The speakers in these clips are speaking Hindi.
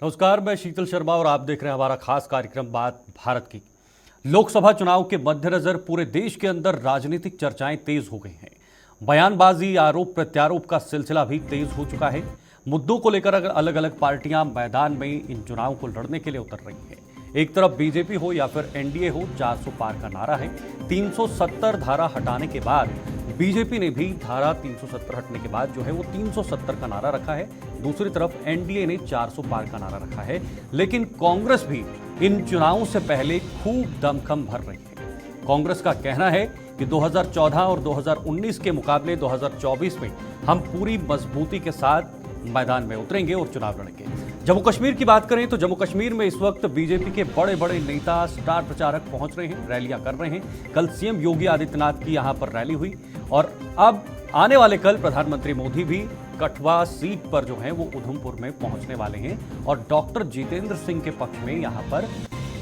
नमस्कार, मैं शीतल शर्मा और आप देख रहे हैं हमारा खास कार्यक्रम बात भारत की। लोकसभा चुनाव के मद्देनजर पूरे देश के अंदर राजनीतिक चर्चाएं तेज हो गई हैं। बयानबाजी, आरोप प्रत्यारोप का सिलसिला भी तेज हो चुका है। मुद्दों को लेकर अलग अलग पार्टियां मैदान में इन चुनाव को लड़ने के लिए उतर रही हैं। एक तरफ बीजेपी हो या फिर एनडीए हो, 400 पार का नारा है। 370 धारा हटाने के बाद बीजेपी ने भी धारा 370 हटने के बाद जो है वो 370 का नारा रखा है। दूसरी तरफ एनडीए ने 400 पार का नारा रखा है। लेकिन कांग्रेस भी इन चुनावों से पहले खूब दमखम भर रही है। कांग्रेस का कहना है कि 2014 और 2019 के मुकाबले 2024 में हम पूरी मजबूती के साथ मैदान में उतरेंगे और चुनाव लड़ेंगे। जम्मू कश्मीर की बात करें तो जम्मू कश्मीर में इस वक्त बीजेपी के बड़े बड़े नेता, स्टार प्रचारक पहुंच रहे हैं, रैलियां कर रहे हैं। कल सीएम योगी आदित्यनाथ की यहां पर रैली हुई और अब आने वाले कल प्रधानमंत्री मोदी भी कठवा सीट पर जो है वो उधमपुर में पहुंचने वाले हैं और डॉक्टर जितेंद्र सिंह के पक्ष में यहां पर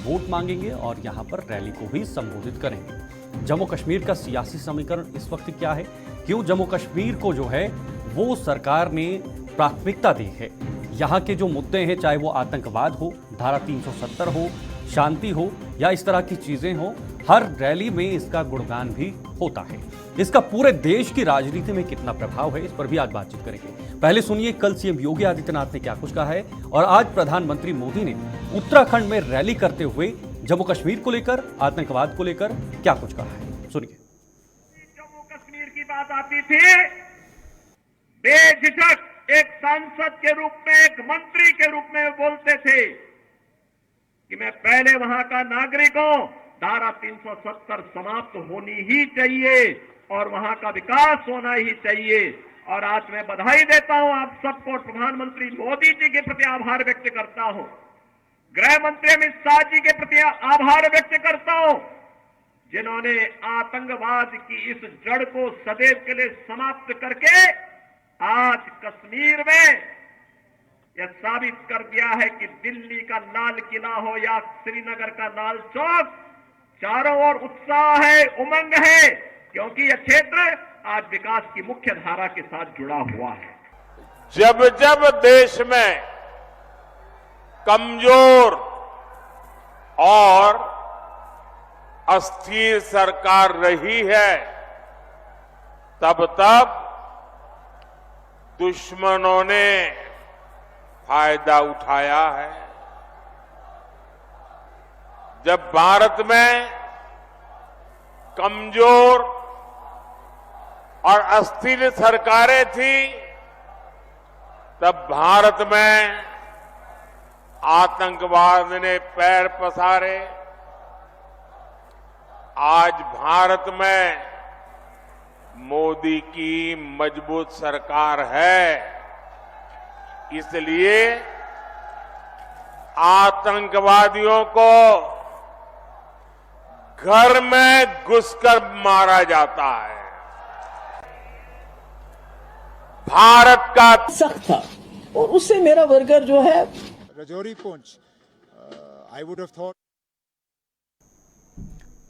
वोट मांगेंगे और यहां पर रैली को भी संबोधित करेंगे। जम्मू कश्मीर का सियासी समीकरण इस वक्त क्या है, क्यों जम्मू कश्मीर को जो है वो सरकार ने प्राथमिकता दी है। यहाँ के जो मुद्दे हैं, चाहे वो आतंकवाद हो, धारा 370 हो, शांति हो या इस तरह की चीजें हो, हर रैली में इसका गुणगान भी होता है। इसका पूरे देश की राजनीति में कितना प्रभाव है, इस पर भी आज बातचीत करेंगे। पहले सुनिए कल सीएम योगी आदित्यनाथ ने क्या कुछ कहा है और आज प्रधानमंत्री मोदी ने उत्तराखंड में रैली करते हुए जम्मू कश्मीर को लेकर, आतंकवाद को लेकर क्या कुछ कहा है, सुनिए। जम्मू कश्मीर की बात आती थी, बेझिझक एक सांसद के रूप में, एक मंत्री के रूप में बोलते थे कि मैं पहले वहां का नागरिक हूं, धारा 370 समाप्त होनी ही चाहिए और वहां का विकास होना ही चाहिए। और आज मैं बधाई देता हूं आप सबको, प्रधानमंत्री मोदी जी के प्रति आभार व्यक्त करता हूं, गृह मंत्री अमित शाह जी के प्रति आभार व्यक्त करता हूं, जिन्होंने आतंकवाद की इस जड़ को सदैव के लिए समाप्त करके आज कश्मीर में यह साबित कर दिया है कि दिल्ली का लाल किला हो या श्रीनगर का लाल चौक, चारों ओर उत्साह है, उमंग है, क्योंकि यह क्षेत्र आज विकास की मुख्य धारा के साथ जुड़ा हुआ है। जब जब देश में कमजोर और अस्थिर सरकार रही है, तब तब दुश्मनों ने फायदा उठाया है। जब भारत में कमजोर और अस्थिर सरकारें थी, तब भारत में आतंकवाद ने पैर पसारे। आज भारत में मोदी की मजबूत सरकार है, इसलिए आतंकवादियों को घर में घुसकर मारा जाता है। भारत का सख्त था और उससे मेरा वर्कर जो है Rajouri Poonch, I would have thought.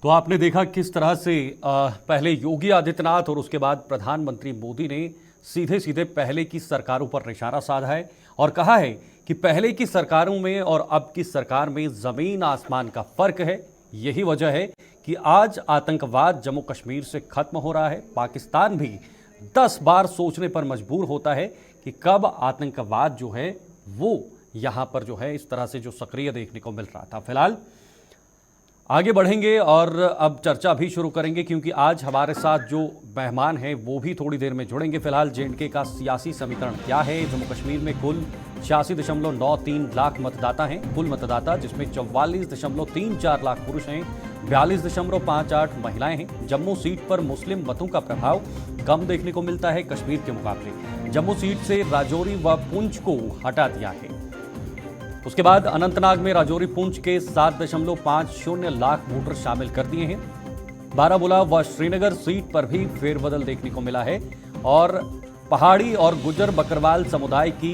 तो आपने देखा किस तरह से पहले योगी आदित्यनाथ और उसके बाद प्रधानमंत्री मोदी ने सीधे सीधे पहले की सरकारों पर निशाना साधा है और कहा है कि पहले की सरकारों में और अब की सरकार में जमीन आसमान का फर्क है। यही वजह है कि आज आतंकवाद जम्मू कश्मीर से खत्म हो रहा है। पाकिस्तान भी 10 बार सोचने पर मजबूर होता है कि कब आतंकवाद जो है वो यहाँ पर जो है इस तरह से जो सक्रिय देखने को मिल रहा था। फिलहाल आगे बढ़ेंगे और अब चर्चा भी शुरू करेंगे, क्योंकि आज हमारे साथ जो मेहमान हैं वो भी थोड़ी देर में जुड़ेंगे। फिलहाल जेएंडके का सियासी समीकरण क्या है। जम्मू कश्मीर में कुल 86.93 लाख मतदाता हैं, कुल मतदाता, जिसमें 44.34 लाख पुरुष हैं, 42.58 महिलाएं हैं। जम्मू सीट पर मुस्लिम मतों का प्रभाव कम देखने को मिलता है कश्मीर के मुकाबले। जम्मू सीट से राजौरी व पुंछ को हटा दिया है। उसके बाद अनंतनाग में राजौरी पुंछ के 7.50 लाख वोटर शामिल कर दिए हैं। बारामूला व श्रीनगर सीट पर भी फेरबदल देखने को मिला है और पहाड़ी और गुजर बकरवाल समुदाय की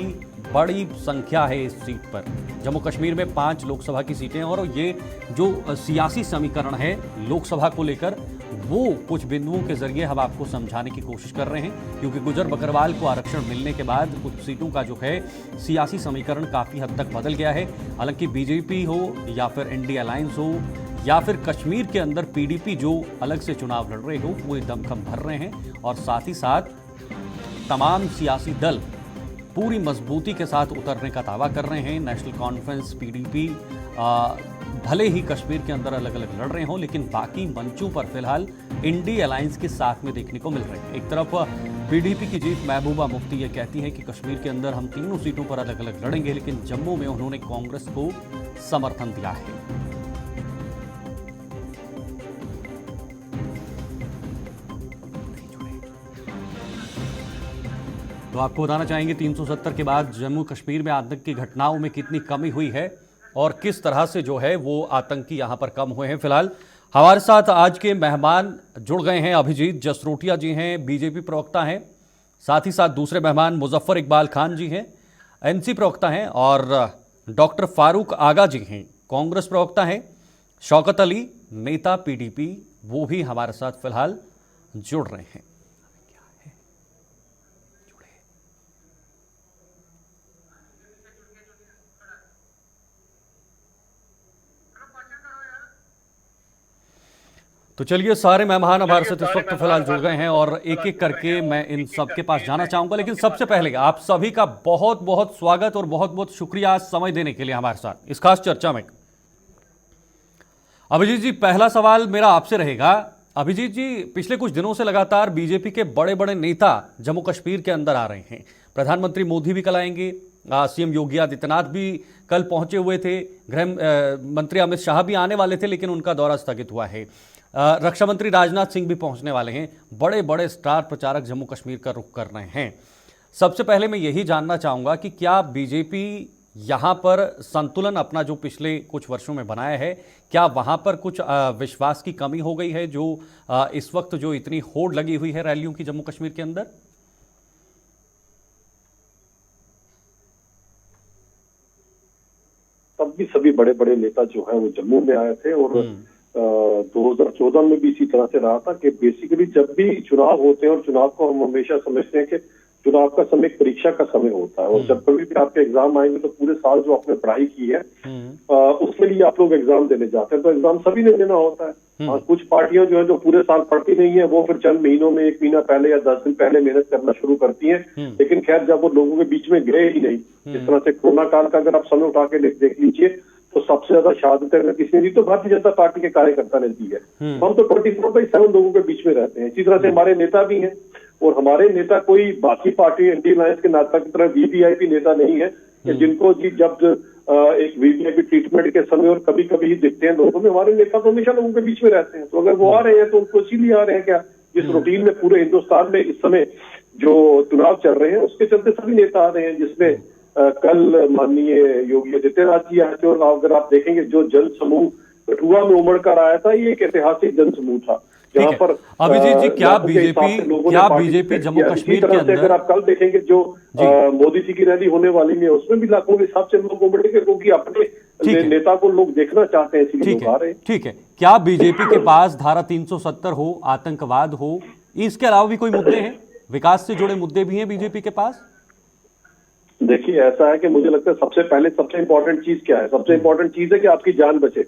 बड़ी संख्या है इस सीट पर। जम्मू कश्मीर में 5 लोकसभा की सीटें हैं और ये जो सियासी समीकरण है लोकसभा को लेकर, वो कुछ बिंदुओं के जरिए हम आपको समझाने की कोशिश कर रहे हैं, क्योंकि गुजर बकरवाल को आरक्षण मिलने के बाद कुछ सीटों का जो है सियासी समीकरण काफ़ी हद तक बदल गया है। हालांकि बीजेपी हो या फिर इंडिया अलायंस हो या फिर कश्मीर के अंदर पीडीपी जो अलग से चुनाव लड़ रहे हो, वो दमखम भर रहे हैं और साथ ही साथ तमाम सियासी दल पूरी मजबूती के साथ उतरने का दावा कर रहे हैं। नेशनल कॉन्फ्रेंस, पीडीपी भले ही कश्मीर के अंदर अलग अलग लड़ रहे हों, लेकिन बाकी मंचों पर फिलहाल इंडिया अलायंस के साथ में देखने को मिल रहे हैं। एक तरफ पीडीपी की जीत महबूबा मुफ्ती ये कहती हैं कि कश्मीर के अंदर हम तीनों सीटों पर अलग अलग लड़ेंगे, लेकिन जम्मू में उन्होंने कांग्रेस को समर्थन दिया है। तो आपको बताना चाहेंगे 370 के बाद जम्मू कश्मीर में आतंक की घटनाओं में कितनी कमी हुई है और किस तरह से जो है वो आतंकी यहां पर कम हुए हैं। फिलहाल हमारे साथ आज के मेहमान जुड़ गए हैं। अभिजीत जसरोटिया जी हैं, बीजेपी प्रवक्ता हैं, साथ ही साथ दूसरे मेहमान मुजफ्फर इकबाल खान जी हैं, एनसी प्रवक्ता हैं, और डॉक्टर फारूक आगा जी हैं, कांग्रेस प्रवक्ता हैं। शौकत अली, नेता पीडीपी, वो भी हमारे साथ फिलहाल जुड़ रहे हैं। तो चलिए, सारे मेहमान हमारे साथ इस वक्त फिलहाल जुड़ गए हैं और एक एक करके मैं इन सब के पास जाना चाहूंगा। लेकिन सबसे पहले आप सभी का बहुत बहुत स्वागत और बहुत बहुत शुक्रिया समय देने के लिए हमारे साथ इस खास चर्चा में। अभिजीत जी, पहला सवाल मेरा आपसे रहेगा। अभिजीत जी, पिछले कुछ दिनों से लगातार बीजेपी के बड़े बड़े नेता जम्मू कश्मीर के अंदर आ रहे हैं। प्रधानमंत्री मोदी भी कल आएंगे, सीएम योगी आदित्यनाथ भी कल पहुंचे हुए थे, गृह मंत्री अमित शाह भी आने वाले थे लेकिन उनका दौरा स्थगित हुआ है, रक्षा मंत्री राजनाथ सिंह भी पहुंचने वाले हैं। बड़े बड़े स्टार प्रचारक जम्मू कश्मीर का रुख कर रहे हैं। सबसे पहले मैं यही जानना चाहूँगा कि क्या बीजेपी यहाँ पर संतुलन अपना जो पिछले कुछ वर्षों में बनाया है, क्या वहाँ पर कुछ विश्वास की कमी हो गई है जो इस वक्त जो इतनी होड़ लगी हुई है रैलियों की जम्मू कश्मीर के अंदर? तब भी सभी बड़े बड़े नेता जो है वो जम्मू में आए थे और 2014 में भी इसी तरह से रहा था कि बेसिकली जब भी चुनाव होते हैं, और चुनाव को हम हमेशा समझते हैं कि चुनाव का समय एक परीक्षा का समय होता है, और जब कभी भी आपके एग्जाम आएंगे तो पूरे साल जो आपने पढ़ाई की है उसके लिए आप लोग एग्जाम देने जाते हैं। तो एग्जाम सभी ने देना होता है। और कुछ पार्टियां जो है जो पूरे साल पढ़ती नहीं है, वो फिर चंद महीनों में, 1 महीना पहले या 10 दिन पहले मेहनत करना शुरू करती हैं। लेकिन खैर, जब वो लोगों के बीच में गए ही नहीं, जिस तरह से कोरोना काल का अगर आप समय उठा के देख लीजिए तो सबसे ज्यादा शहादतें अगर किसी ने दी तो भारतीय जनता पार्टी के कार्यकर्ता ने दी है। हम तो 24/7 लोगों के बीच में रहते हैं। इसी तरह से हमारे नेता भी हैं, और हमारे नेता कोई बाकी पार्टी इंडियन अलायंस के नेता की तरह वीवीआईपी नेता नहीं है कि जिनको जी जब एक वीवीआईपी ट्रीटमेंट के समय और कभी कभी ही दिखते हैं लोगों में। हमारे नेता तो हमेशा लोगों के बीच में रहते हैं। तो अगर वो आ रहे हैं तो उनको इसीलिए आ रहे हैं क्या, जिस रूटीन में पूरे हिंदुस्तान में इस समय जो चुनाव चल रहे हैं उसके चलते सभी नेता आ रहे हैं, जिसमें कल माननीय योगी आदित्यनाथ जी आए थे। और अगर आप देखेंगे जो जन समूह कठुआ में उमड़ कर आया था, ये एक ऐतिहासिक जन समूह था जहाँ पर अभिजीत जी, क्या बीजेपी जम्मू कश्मीर के अंदर, अगर आप कल देखेंगे जो मोदी जी की रैली होने वाली है उसमें भी लाखों के हिसाब से लोग उमड़ेंगे, क्योंकि अपने नेता को लोग देखना चाहते हैं, इसलिए लोग आ रहे हैं। ठीक है, क्या बीजेपी के पास धारा 370 हो, आतंकवाद हो, इसके अलावा भी कोई मुद्दे हैं, विकास से जुड़े मुद्दे भी हैं बीजेपी के पास? देखिए, ऐसा है कि मुझे लगता है सबसे इंपॉर्टेंट चीज क्या है? सबसे इंपॉर्टेंट चीज है कि आपकी जान बचे।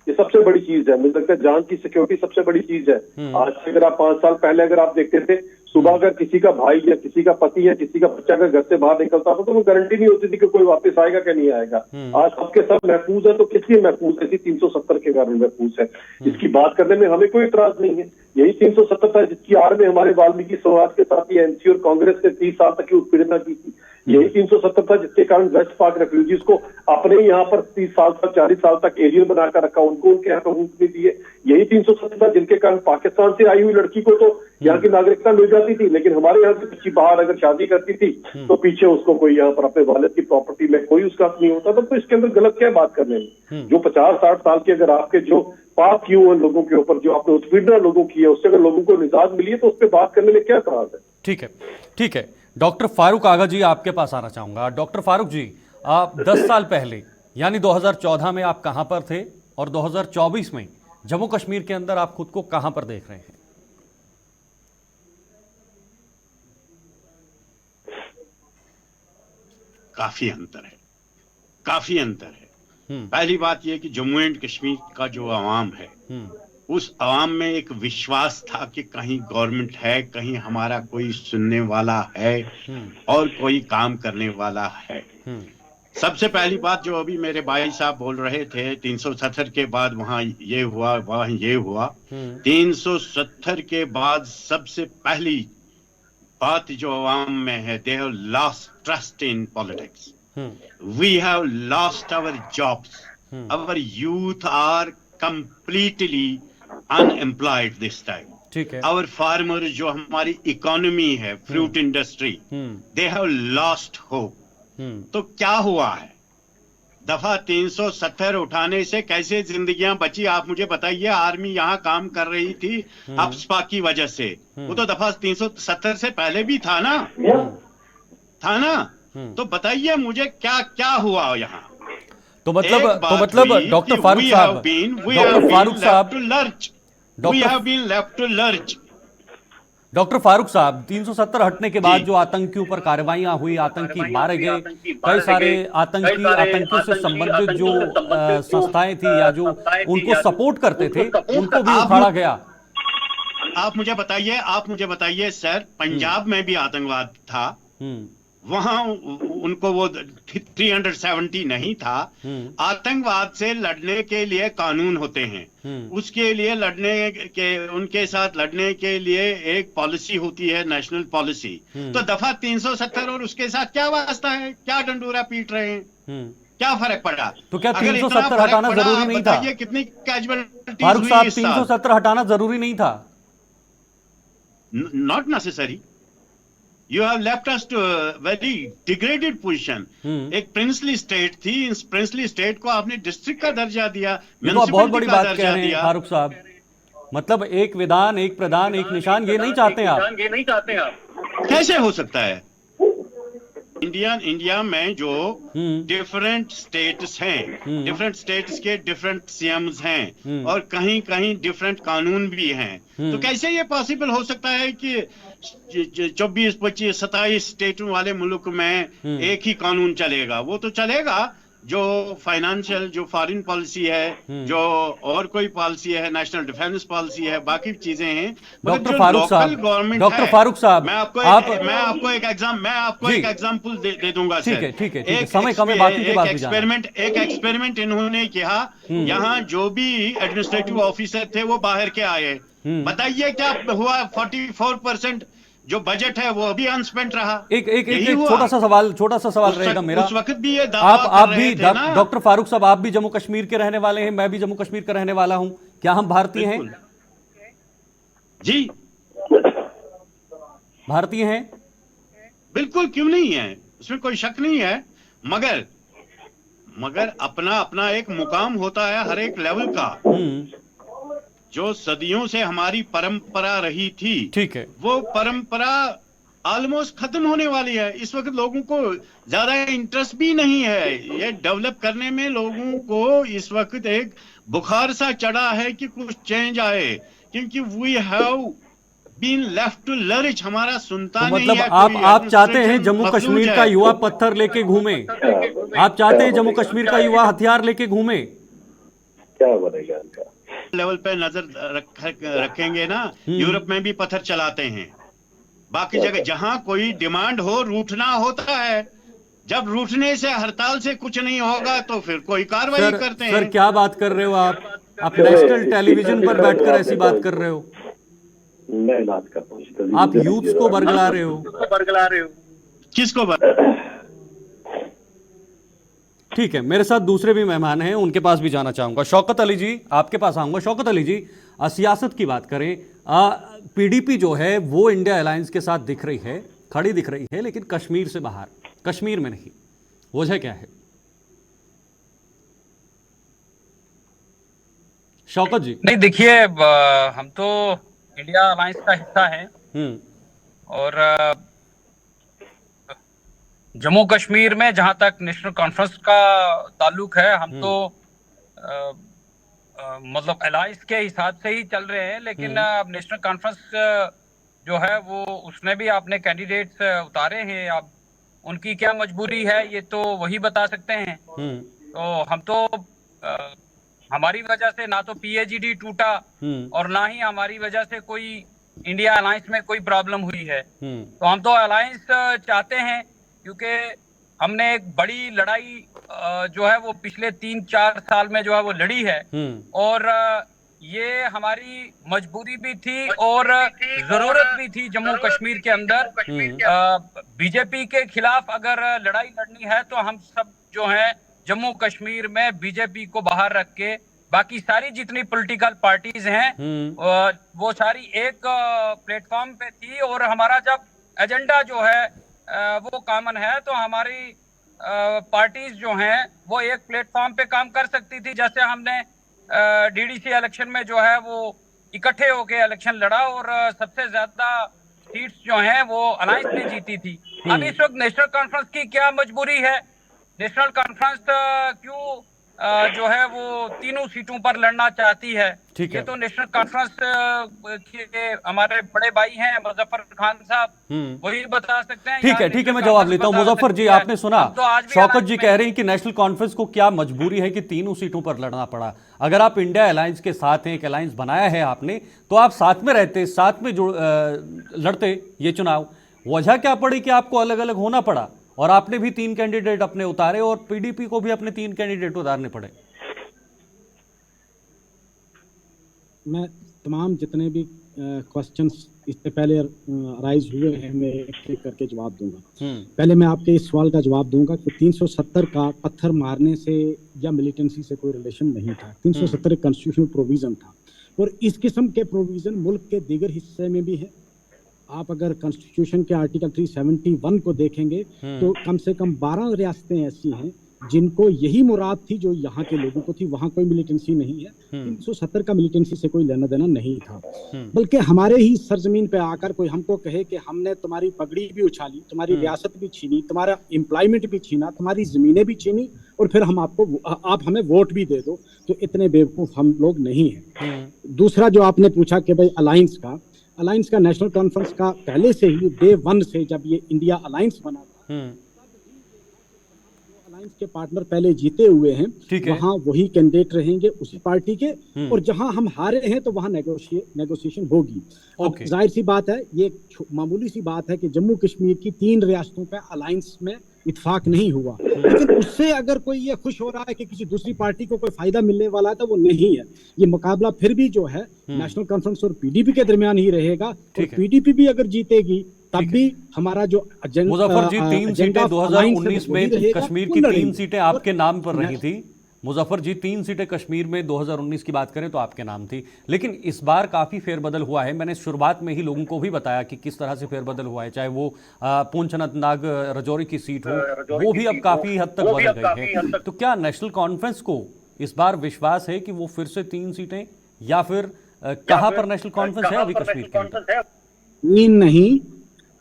ये सबसे बड़ी चीज है। मुझे लगता है जान की सिक्योरिटी सबसे बड़ी चीज है। आज से अगर आप 5 साल पहले अगर आप देखते थे, सुबह अगर किसी का भाई या किसी का पति या किसी का बच्चा अगर घर से बाहर निकलता था तो वो गारंटी नहीं होती थी कि कोई वापस आएगा कि नहीं आएगा। आज सबके सब महफूज है। तो किस लिए महफूज है? इसी 370 के कारण महफूज है। इसकी बात करने में हमें कोई इतराज नहीं है। यही 370 था जिसकी आड़ में हमारे वाल्मीकि समाज के साथ ही एनसी और कांग्रेस ने 30 साल तक की उत्पीड़ना की थी। यही 370 था जिसके कारण वेस्ट पाक रेफ्यूजीज को अपने यहाँ पर 30 साल तक 40 साल तक एलियन बनाकर रखा, उनको उनके यहाँ हकूक नहीं दिए। यही 370 था जिनके कारण पाकिस्तान से आई हुई लड़की को तो यहाँ की नागरिकता मिल जाती थी, लेकिन हमारे यहाँ से बच्ची बाहर अगर शादी करती थी तो पीछे उसको कोई यहाँ पर अपने वालिद की प्रॉपर्टी में कोई उसका हक नहीं होता था। तो इसके अंदर गलत क्या बात करने में? जो 50-60 साल के अगर आपके जो पाप किए हुए लोगों के ऊपर जो आपने उत्पीड़ना लोगों की है, उससे अगर लोगों को निजात मिली है तो उस पर बात करने में क्या एतराज है? ठीक है, ठीक है। डॉक्टर फारूक आगा जी आपके पास आना चाहूंगा। डॉक्टर फारूक जी, आप 10 साल पहले यानी 2014 में आप कहां पर थे और 2024 में जम्मू कश्मीर के अंदर आप खुद को कहां पर देख रहे हैं? काफी अंतर है, काफी अंतर है। पहली बात यह कि जम्मू एंड कश्मीर का जो अवाम है, उस अवाम में एक विश्वास था कि कहीं गवर्नमेंट है, कहीं हमारा कोई सुनने वाला है और कोई काम करने वाला है। सबसे पहली बात जो अभी मेरे भाई साहब बोल रहे थे, 370 के बाद वहां ये हुआ, वहां ये हुआ। 370 के बाद सबसे पहली बात जो अवाम में है, they have lost trust in politics, we have lost our jobs, our youth are completely unemployed this time. ठीक है। आवर फार्मर, जो हमारी इकोनॉमी है, fruit industry, they have lost hope. तो क्या हुआ है? दफा 370 उठाने से कैसे जिंदगियां बची, आप मुझे बताइए। आर्मी यहाँ काम कर रही थी अफस्पा की वजह से, वो तो दफा 370 से पहले भी था ना, था ना? तो बताइए मुझे क्या क्या हुआ यहाँ। तो मतलब डॉक्टर फारूक साहब, डॉक्टर फारूक साहब, 370 हटने के बाद जो आतंकियों पर कार्रवाइयां हुई, आतंकी मारे गए, कई सारे आतंकियों से संबंधित जो संस्थाएं थी या जो उनको सपोर्ट करते थे, उनको भी उखाड़ा गया। आप मुझे बताइए सर, पंजाब में भी आतंकवाद था, वहां उनको वो 370 नहीं था। आतंकवाद से लड़ने के लिए कानून होते हैं, उसके लिए उनके साथ लड़ने के लिए एक पॉलिसी होती है, नेशनल पॉलिसी। तो दफा 370 और उसके साथ क्या वास्ता है? क्या डंडोरा पीट रहे हैं? क्या फर्क पड़ा? तो क्या 370 हटाना जरूरी नहीं था? कितनी कैजुअलिटीज फारूक साहब, हुई? 370 हटाना जरूरी नहीं था? Not necessary. You have left us to a very degraded position. एक प्रिंसली स्टेट थी, इस प्रिंसली स्टेट को आपने डिस्ट्रिक्ट का दर्जा दिया, ये तो बहुत बड़ी बात कह रहे हैं फारूक साहब। मतलब एक विधान, एक प्रधान, एक निशान, ये नहीं चाहते आप? कैसे हो सकता है? इंडिया में जो डिफरेंट स्टेट्स हैं, डिफरेंट स्टेट्स के डिफरेंट सीएम्स हैं और कहीं कहीं डिफरेंट कानून भी हैं, तो कैसे ये पॉसिबल हो सकता है कि 24, 25, 27 स्टेटों वाले मुल्क में एक ही कानून चलेगा? वो तो चलेगा जो फाइनेंशियल, जो फॉरेन पॉलिसी है, जो और कोई पॉलिसी है, नेशनल डिफेंस पॉलिसी है, बाकी चीजें हैं। डॉक्टर फारूक साहब, मैं आपको एक एग्जांपल दे दूंगा सर। ठीक है, समय कम है, बाकी के बाद एक एक्सपेरिमेंट इन्होंने किया। यहाँ जो भी एडमिनिस्ट्रेटिव ऑफिसर थे वो बाहर के आए, बताइए क्या हुआ? 44% जो बजट है वो अभी अनस्पेंट रहा। एक छोटा सा सवाल रहेगा मेरा। उस वक्त भी ये दावा आप भी डॉक्टर फारूक साहब, आप भी जम्मू कश्मीर के रहने वाले हैं, मैं भी जम्मू कश्मीर का रहने वाला हूं। क्या हम भारतीय हैं? जी, भारतीय हैं, बिल्कुल, क्यों नहीं है, उसमें कोई शक नहीं है। मगर अपना एक मुकाम होता है हर एक लेवल का, जो सदियों से हमारी परंपरा रही थी। ठीक है, वो परंपरा ऑलमोस्ट खत्म होने वाली है। इस वक्त लोगों को ज्यादा इंटरेस्ट भी नहीं है ये डेवलप करने में। लोगों को इस वक्त एक बुखार सा चढ़ा है कि कुछ चेंज आए, क्योंकि we have been left to lurch, हमारा सुनता तो नहीं मतलब है। आप चाहते हैं जम्मू कश्मीर का युवा पत्थर लेके घूमे? आप चाहते हैं जम्मू कश्मीर का युवा हथियार लेके घूमे? क्या बनेगा इनका? लेवल पे नजर रखेंगे ना, यूरोप में भी पत्थर चलाते हैं, बाकी जगह जहां कोई डिमांड हो, रूठना होता है। जब रूठने से, हड़ताल से कुछ नहीं होगा तो फिर कोई कार्रवाई करते हैं। सर क्या बात कर रहे हो आप नेशनल टेलीविजन पर बैठकर ऐसी बात कर रहे हो? मैं बात करता हूँ, आप यूथ्स को बरगला रहे हो। किसको? ठीक है, मेरे साथ दूसरे भी मेहमान हैं, उनके पास भी जाना चाहूंगा। शौकत अली जी, आपके पास आऊंगा। शौकत अली जी, सियासत की बात करें, पीडीपी जो है वो इंडिया अलायंस के साथ खड़ी दिख रही है, लेकिन कश्मीर से बाहर, कश्मीर में नहीं। वजह क्या है? शौकत जी। नहीं, देखिए, हम तो इंडिया अलायंस का हिस्सा हैं और जम्मू कश्मीर में जहां तक नेशनल कॉन्फ्रेंस का ताल्लुक है, हम तो मतलब अलायंस के हिसाब से ही चल रहे हैं, लेकिन अब नेशनल कॉन्फ्रेंस जो है वो उसने भी अपने कैंडिडेट्स उतारे हैं। अब उनकी क्या मजबूरी है ये तो वही बता सकते हैं। तो हम तो हमारी वजह से ना तो पीएजीडी टूटा और ना ही हमारी वजह से कोई इंडिया अलायंस में कोई प्रॉब्लम हुई है। तो हम तो अलायंस चाहते हैं, क्योंकि हमने एक बड़ी लड़ाई जो है वो पिछले 3-4 साल में जो है वो लड़ी है, और ये हमारी मजबूरी भी थी और जरूरत भी थी। जम्मू कश्मीर के अंदर बीजेपी के खिलाफ अगर लड़ाई लड़नी है तो हम सब जो है जम्मू कश्मीर में बीजेपी को बाहर रख के बाकी सारी जितनी पॉलिटिकल पार्टीज हैं वो सारी एक प्लेटफॉर्म पे थी, और हमारा जब एजेंडा जो है वो कॉमन है तो हमारी पार्टीज जो हैं वो एक प्लेटफॉर्म पे काम कर सकती थी। जैसे हमने डीडीसी इलेक्शन में जो है वो इकट्ठे होके इलेक्शन लड़ा और सबसे ज्यादा सीट्स जो हैं वो अलायंस ने जीती थी। अब इस वक्त नेशनल कॉन्फ्रेंस की क्या मजबूरी है? नेशनल कॉन्फ्रेंस क्यों जो है वो तीनों सीटों पर लड़ना चाहती है? ये तो नेशनल कॉन्फ्रेंस के हमारे बड़े भाई हैं मुजफ्फर खान साहब, वही बता सकते हैं। ठीक है, मैं जवाब लेता हूं। मुजफ्फर जी, आपने सुना शौकत जी कह रहे हैं कि नेशनल कॉन्फ्रेंस को क्या मजबूरी है कि तीनों सीटों पर लड़ना पड़ा। अगर आप इंडिया अलायंस के साथ हैं, एक अलायंस बनाया है आपने, तो आप साथ में रहते, साथ में लड़ते ये चुनाव। वजह क्या पड़ी कि आपको अलग अलग होना पड़ा? और आपने भी 3 कैंडिडेट अपने उतारे और पीडीपी को भी अपने 3 कैंडिडेट उतारने पड़े। मैं तमाम जितने भी क्वेश्चंस इससे पहले राइज हुए हैं मैं एक एक करके जवाब दूंगा। पहले मैं आपके इस सवाल का जवाब दूंगा कि 370 का पत्थर मारने से या मिलिटेंसी से कोई रिलेशन नहीं था। 370 एक कॉन्स्टिट्यूशनल प्रोविजन था, और इस किस्म के प्रोविजन मुल्क के दीगर हिस्से में भी है। आप अगर कॉन्स्टिट्यूशन के आर्टिकल 371 को देखेंगे तो कम से कम 12 रियासतें ऐसी हैं जिनको यही मुराद थी जो यहाँ के लोगों को थी। वहां कोई मिलिटेंसी नहीं है। 370 का मिलिटेंसी से कोई लेना देना नहीं था, बल्कि हमारे ही सरजमीन पे आकर कोई हमको कहे कि हमने तुम्हारी पगड़ी भी उछाली, तुम्हारी रियासत भी छीनी, तुम्हारा एम्प्लॉयमेंट भी छीना, तुम्हारी जमीनें भी छीनी, और फिर हम आप हमें वोट भी दे दो, तो इतने बेवकूफ हम लोग नहीं हैं। दूसरा जो आपने पूछा कि भाई अलायंस का नेशनल कॉन्फ्रेंस का पहले से ही डे 1 से जब ये इंडिया अलायंस बना था, अलायंस के पार्टनर पहले जीते हुए हैं, वहां वही कैंडिडेट रहेंगे उसी पार्टी के, और जहां हम हारे हैं तो वहां नेगोशिएशन होगी। अब जाहिर सी बात है, ये मामूली सी बात है कि जम्मू कश्मीर की 3 रियासतों पे अलायंस में इत्फाक नहीं हुआ, लेकिन उससे अगर कोई ये खुश हो रहा है कि किसी दूसरी पार्टी को कोई फायदा मिलने वाला है तो वो नहीं है। ये मुकाबला फिर भी जो है नेशनल कॉन्फ्रेंस और पीडीपी के दरमियान ही रहेगा, और पीडीपी भी अगर जीतेगी तब भी हमारा जो मुजफ्फर जी 3 सीटें 2019 में कश्मीर की 3 सीटें आपके नाम पर रही थी। मुजफ्फर जी 3 सीटें कश्मीर में 2019 की बात करें तो आपके नाम थी, लेकिन इस बार काफ़ी फेरबदल हुआ है। मैंने शुरुआत में ही लोगों को भी बताया कि किस तरह से फेरबदल हुआ है, चाहे वो पुंछ अनंतनाग राजौरी की सीट हो, वो भी अब काफ़ी हद तक बदल गई है। तो क्या नेशनल कॉन्फ्रेंस को इस बार विश्वास है कि वो फिर से 3 सीटें, या फिर कहाँ पर नेशनल कॉन्फ्रेंस है अभी कश्मीर के अंदर? नहीं,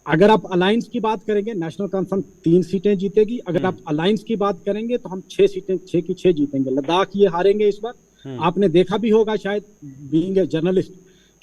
अगर आप अलायंस की बात करेंगे नेशनल कॉन्फ्रेंस 3 सीटें जीतेगी। अगर आप अलायंस की बात करेंगे तो हम 6 सीटें 6 की 6 जीतेंगे। लद्दाख ये हारेंगे इस बार। आपने देखा भी होगा शायद बीइंग ए जर्नलिस्ट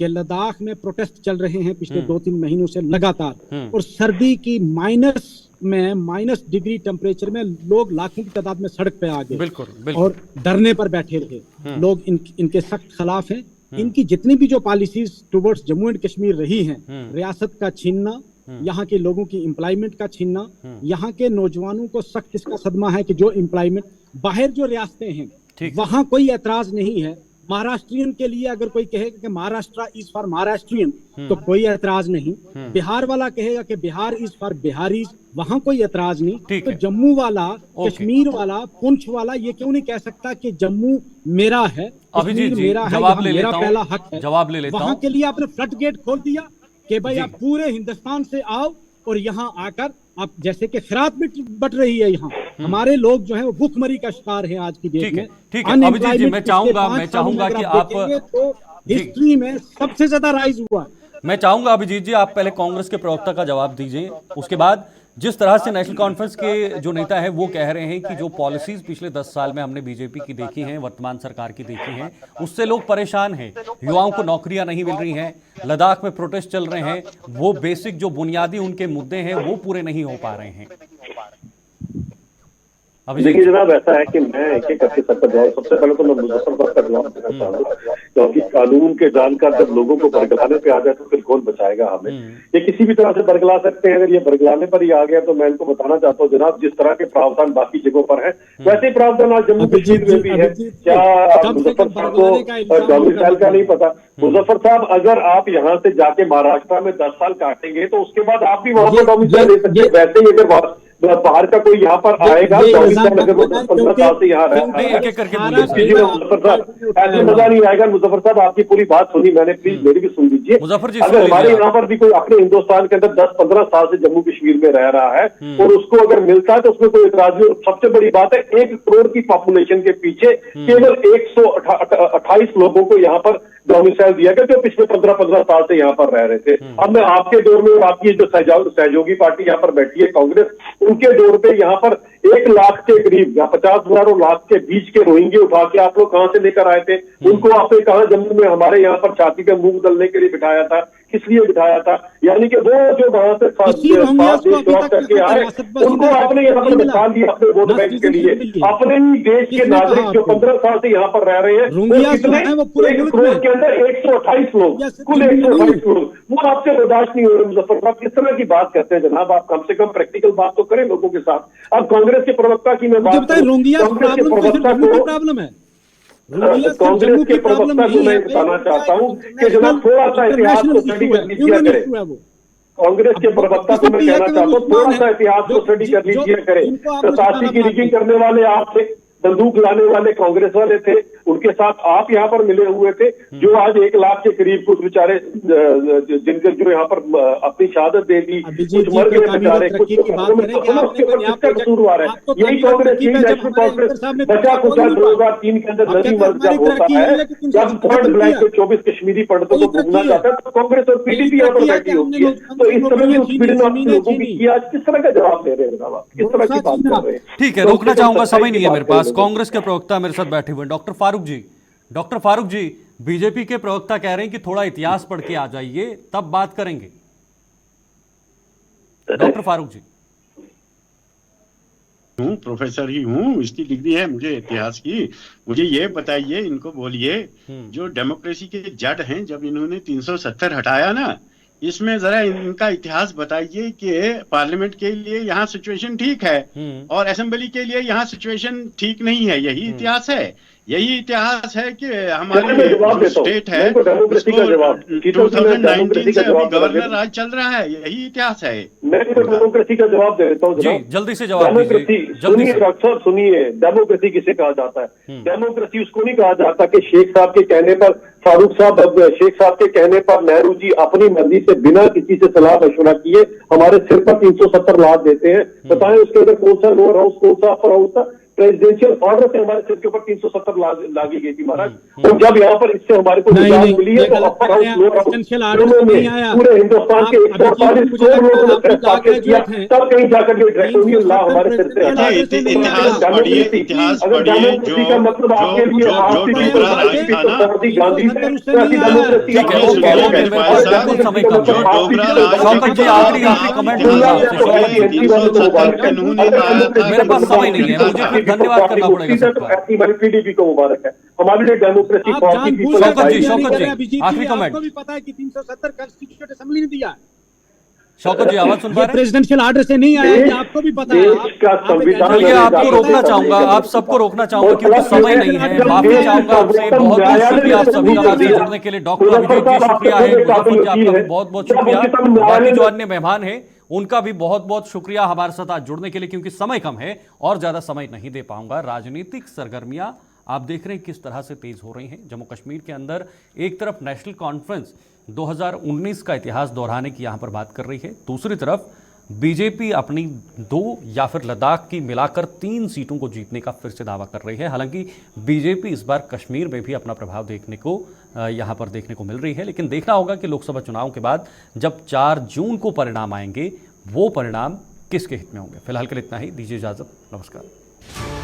कि लद्दाख में प्रोटेस्ट चल रहे हैं पिछले 2-3 महीनों से लगातार, और सर्दी की माइनस डिग्री टेम्परेचर में लोग लाखों की तादाद में सड़क पे आ गए, बिल्कुल। और धरने पर बैठे रहे। लोग इनके सख्त खिलाफ हैं। इनकी जितनी भी जो policies towards Jammu and Kashmir रही हैं, रियासत का छीनना, यहाँ के लोगों की एम्प्लॉयमेंट का छीनना, यहाँ के नौजवानों को सख्त इसका सदमा है कि जो एम्प्लॉयमेंट बाहर जो रियासतें हैं वहां कोई एतराज नहीं है। महाराष्ट्रियन के लिए अगर कोई कहेगा कि महाराष्ट्र इज फॉर महाराष्ट्रियन तो कोई एतराज नहीं। बिहार वाला कहेगा कि बिहार इज फॉर बिहारीज, वहां कोई एतराज नहीं। तो जम्मू वाला, कश्मीर वाला, पुंछ वाला ये क्यों नहीं कह सकता कि जम्मू मेरा है, कश्मीर मेरा है, मेरा पहला हक है। जवाब ले लेता हूं। वहां के लिए आपने फ्लड गेट खोल दिया कि भाई आप पूरे हिंदुस्तान से आओ, और यहाँ आकर आप जैसे कि खैरात भी बट रही है। यहाँ हमारे लोग जो है वो भूखमरी का शिकार है आज की डेट में। ठीक है अभिजीत जी, मैं चाहूंगा कि आप तो हिस्ट्री में सबसे ज्यादा राइज हुआ। मैं चाहूंगा अभिजीत जी आप पहले कांग्रेस के प्रवक्ता का जवाब दीजिए, उसके बाद जिस तरह से नेशनल कॉन्फ्रेंस के जो नेता है वो कह रहे हैं कि जो पॉलिसीज पिछले 10 साल में हमने बीजेपी की देखी हैं, वर्तमान सरकार की देखी हैं, उससे लोग परेशान हैं। युवाओं को नौकरियां नहीं मिल रही हैं, लद्दाख में प्रोटेस्ट चल रहे हैं, वो बेसिक जो बुनियादी उनके मुद्दे हैं वो पूरे नहीं हो पा रहे हैं। देखिए जनाब, ऐसा है कि मैं एक एक करके सबका जवाब, सबसे पहले तो मैं मुजफ्फरपुर का जवाब देना चाहूंगा, क्योंकि कानून के जानकर जब लोगों को बरगलाने पे आ जाए तो फिर कौन बचाएगा हमें। ये किसी भी तरह से बरगला सकते हैं, अगर ये बरगलाने पर ही आ गया तो मैं इनको बताना चाहता हूँ जनाब, जिस तरह के प्रावधान बाकी जगहों पर है वैसे ही प्रावधान आज जम्मू कश्मीर में भी है। क्या मुजफ्फर साहब को डोमिसाइल का नहीं पता? मुजफ्फर साहब, अगर आप यहाँ से जाके महाराष्ट्र में 10 साल काटेंगे तो उसके बाद आप भी वहां पर डोमिसाइल ले सकते हैं। वैसे ही अगर बाहर का कोई यहाँ पर आएगा तो अगर वो 10-15 साल से यहाँ रहा है, मुजफ्फर साहब ऐसे मजा नहीं आएगा। मुजफ्फर साहब, आपकी पूरी बात सुनी मैंने, प्लीज मेरी भी सुन लीजिए। अगर हमारे यहाँ पर भी कोई अपने हिंदुस्तान के अंदर 10-15 साल से जम्मू कश्मीर में रह रहा है और उसको अगर मिलता है तो उसमें कोई इतराज नहीं। सबसे बड़ी बात है, 1 करोड़ की पॉपुलेशन के पीछे केवल 128 लोगों को यहाँ पर डोमिसाइल दिया गया जो पिछले 15-15 साल से यहाँ पर रह रहे थे। अब मैं आपके दौर में और आपकी जो सहयोगी पार्टी यहाँ पर बैठी है कांग्रेस, उनके दौर पे यहाँ पर 1 लाख के करीब या 50,000 और लाख के बीच के रोहिंगे उठा के आप लोग कहां से लेकर आए थे? उनको आपने कहा जम्मू में हमारे यहाँ पर छाती पे मूंग दलने के लिए बिठाया था? किस लिए बिठाया था? यानी कि वो जो वहां से क्रॉस करके आए उनको आपने यहाँ पर निकाल दिया अपने वोट बैंक के लिए। अपने ही देश के नागरिक जो 15 साल से यहाँ पर रह रहे हैं, कितने 1 करोड़ के अंदर 128 लोग, कुल 128 लोग, वो आपसे बर्दाश्त नहीं हो रहे। मुजफ्फर साहब, किस तरह की बात करते हैं जनाब? आप कम से कम प्रैक्टिकल बात तो करें लोगों के साथ। अब कांग्रेस के प्रवक्ता की मैं बात करूं, कांग्रेस के प्रवक्ता को मैं बताना चाहता हूँ कि जनाब थोड़ा सा इतिहास को स्टडी कर लीजिए करें। कांग्रेस के प्रवक्ता को मैं कहना चाहता हूँ थोड़ा सा इतिहास को स्टडी कर लीजिए करें। 87 की रिगिंग करने वाले आप थे, बंदूक लाने वाले कांग्रेस वाले थे, उनके साथ आप यहाँ पर मिले हुए थे। जो आज 1 लाख के करीब कुछ बेचारे जिनके जो यहाँ पर अपनी शहादत दे दी, कुछ मर गए बेचारे, कुछ किसका कसूरवार है? यही कांग्रेस, यही नेशनल कांफ्रेंस बचा कुचा 2003 के अंदर नदी मर्ज जब होता है, जब पॉइंट ब्लैंक पे 24 कश्मीरी पंडितों को घूमना चाहता है तो कांग्रेस और पीडीपी यहाँ पर बैठी होती है। तो इस तरह की उत्पीड़न आप लोगों की किया, आज किस तरह का जवाब दे रहे हैं? किस तरह की बात कर रहे हैं? ठीक है, रोकना चाहूंगा, समय नहीं है मेरे पास। कांग्रेस के प्रवक्ता मेरे साथ बैठे हुए डॉक्टर फारूक जी, बीजेपी के प्रवक्ता कह रहे हैं कि थोड़ा इतिहास पढ़ के आ जाइए तब बात करेंगे। डॉक्टर फारूक जी। हूँ, प्रोफेसर ही हूँ, इसकी डिग्री है मुझे इतिहास की। मुझे ये बताइए, इनको बोलिए जो डेमोक्रेसी के जड़ हैं, जब इन्होंने 370 हटाया ना, इसमें जरा इनका इतिहास बताइए कि पार्लियामेंट के लिए यहाँ सिचुएशन ठीक है और असेंबली के लिए यहाँ सिचुएशन ठीक नहीं है। यही इतिहास है, यही इतिहास है कि हमारी स्टेट है उसको 2019 से अभी गवर्नर राज चल रहा है, यही इतिहास है। मैं डेमोक्रेसी का जवाब दे देता हूँ जी, जल्दी से जवाब दीजिए। सुनिए डॉक्टर साहब, सुनिए, डेमोक्रेसी किसे कहा जाता है? डेमोक्रेसी उसको नहीं कहा जाता कि शेख साहब के कहने पर, फारूक साहब, शेख साहब के कहने पर नेहरू जी अपनी मर्जी से बिना किसी से सलाह मशवरा किए हमारे सिर पर 370 लाद देते हैं। बताएं उसके अंदर कौन सा लोअर हाउस, कौन सा अपर हाउस था? प्रेसिडेंशियल ऑर्डर से हमारे सिर के ऊपर 370 लागी गई थी महाराज। और जब यहाँ पर इससे हमारे को निजात मिली है तो अपर हाउस, लोअर हाउस दोनों में पूरे हिंदुस्तान के 148 करोड़ लोगों ने फैसला किया, तब कहीं जाकर के ड्रैकोनियन लॉ हमारे सिर से हटा। इतिहास पढ़िए, का मतलब आपके लिए गांधी मेरे पास समय नहीं है, मुझे धन्यवाद करना पड़ेगा। पीडीपी को मुबारक है, हमारे लिए डेमोक्रेसी। शौकत जी आखिरी कमेंट। आपको भी पता है कि 370 कॉन्स्टिट्यूएंट असेंबली ने दिया है। शौकत जी आवाज सुन पा रहे हैं? प्रेसिडेंशियल ऑर्डर से नहीं आया, ये आपको भी पता है। चलिए, आपको रोकना चाहूंगा, आप सबको रोकना चाहूंगा क्योंकि समय नहीं है। माफी चाहूंगा आपसे, बहुत बहुत शुक्रिया आप सभी का जुड़ने के लिए। डॉक्टर अभिजीत जी शुक्रिया है, मुजफ्फर जी आपका भी बहुत बहुत शुक्रिया। बाकी जो अन्य मेहमान हैं उनका भी बहुत बहुत शुक्रिया हमारे साथ आज जुड़ने के लिए, क्योंकि समय कम है और ज्यादा समय नहीं दे पाऊंगा। राजनीतिक सरगर्मियां आप देख रहे हैं किस तरह से तेज हो रही हैं जम्मू कश्मीर के अंदर। एक तरफ नेशनल कॉन्फ्रेंस 2019 का इतिहास दोहराने की यहां पर बात कर रही है, दूसरी तरफ बीजेपी अपनी 2 या फिर लद्दाख की मिलाकर 3 सीटों को जीतने का फिर से दावा कर रही है। हालांकि बीजेपी इस बार कश्मीर में भी अपना प्रभाव देखने को यहां पर देखने को मिल रही है, लेकिन देखना होगा कि लोकसभा चुनाव के बाद जब 4 जून को परिणाम आएंगे वो परिणाम किसके हित में होंगे। फिलहाल के लिए इतना ही, दीजिए इजाजत, नमस्कार।